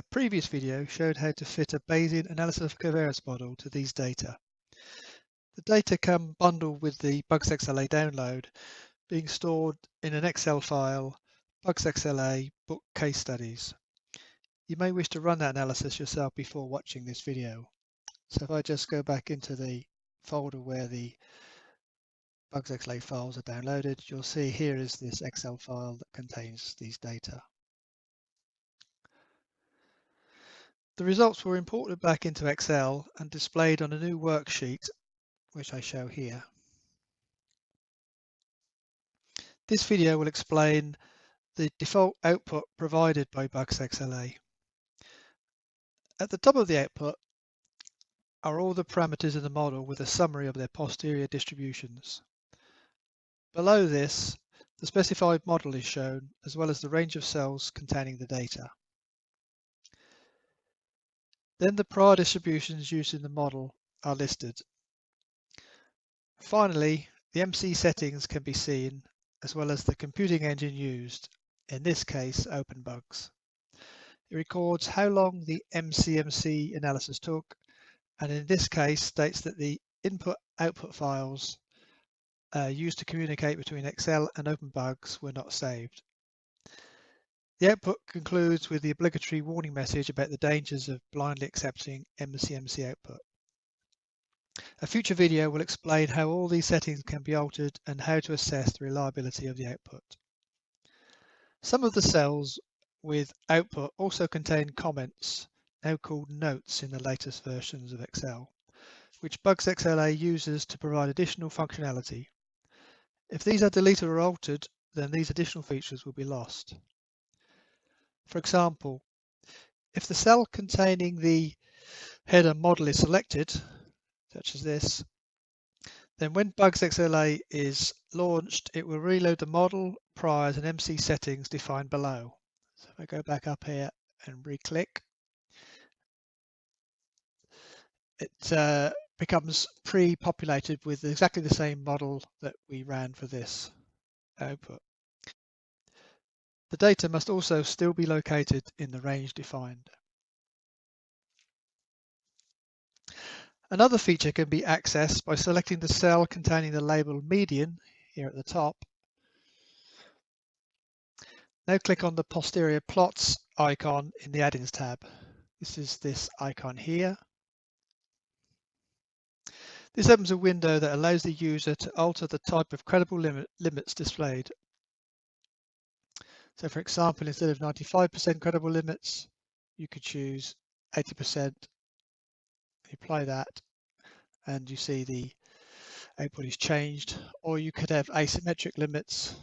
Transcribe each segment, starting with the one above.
A previous video showed how to fit a Bayesian analysis of covariance model to these data. The data come bundled with the BugsXLA download, being stored in an Excel file, BugsXLA book case studies. You may wish to run that analysis yourself before watching this video. So if I just go back into the folder where the BugsXLA files are downloaded, you'll see here is this Excel file that contains these data. The results were imported back into Excel and displayed on a new worksheet, which I show here. This video will explain the default output provided by BugsXLA. At the top of the output are all the parameters in the model with a summary of their posterior distributions. Below this, the specified model is shown, as well as the range of cells containing the data. Then the prior distributions used in the model are listed. Finally, the MC settings can be seen, as well as the computing engine used, in this case OpenBugs. It records how long the MCMC analysis took, and in this case states that the input-output files used to communicate between Excel and OpenBugs were not saved. The output concludes with the obligatory warning message about the dangers of blindly accepting MCMC output. A future video will explain how all these settings can be altered and how to assess the reliability of the output. Some of the cells with output also contain comments, now called notes in the latest versions of Excel, which BugsXLA uses to provide additional functionality. If these are deleted or altered, then these additional features will be lost. For example, if the cell containing the header model is selected, such as this, then when BugsXLA is launched, it will reload the model, priors, and MC settings defined below. So if I go back up here and re-click, it becomes pre-populated with exactly the same model that we ran for this output. The data must also still be located in the range defined. Another feature can be accessed by selecting the cell containing the label median here at the top. Now click on the posterior plots icon in the add-ins tab. This is this icon here. This opens a window that allows the user to alter the type of credible limits displayed. So for example, instead of 95% credible limits, you could choose 80%, apply that, and you see the output is changed. Or you could have asymmetric limits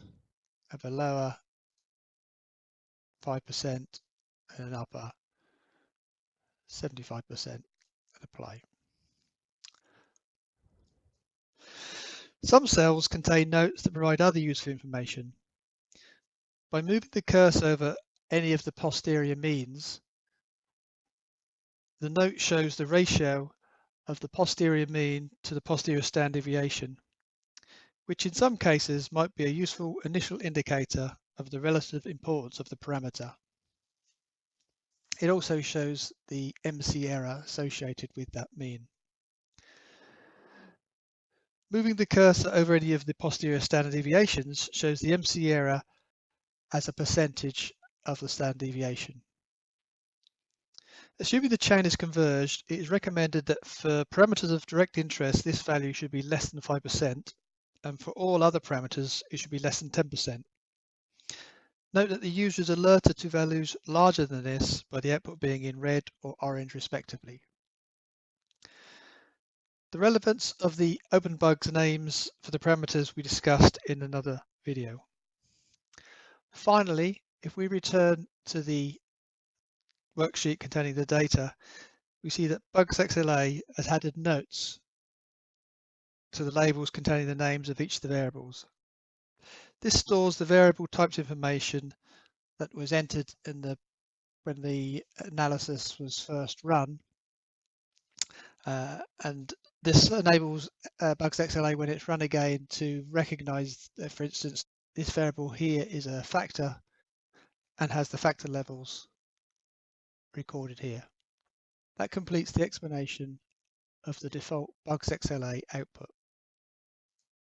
of a lower 5% and an upper 75% and apply. Some cells contain notes that provide other useful information. By moving the cursor over any of the posterior means, the note shows the ratio of the posterior mean to the posterior standard deviation, which in some cases might be a useful initial indicator of the relative importance of the parameter. It also shows the MC error associated with that mean. Moving the cursor over any of the posterior standard deviations shows the MC error as a percentage of the standard deviation. Assuming the chain is converged, it is recommended that for parameters of direct interest, this value should be less than 5%, and for all other parameters, it should be less than 10%. Note that the user is alerted to values larger than this by the output being in red or orange respectively. The relevance of the OpenBugs names for the parameters we discussed in another video. Finally, if we return to the worksheet containing the data, we see that BugsXLA has added notes to the labels containing the names of each of the variables. This stores the variable types information that was entered in when the analysis was first run, and this enables BugsXLA when it's run again to recognize that, for instance, this variable here is a factor and has the factor levels recorded here. That completes the explanation of the default BugsXLA output.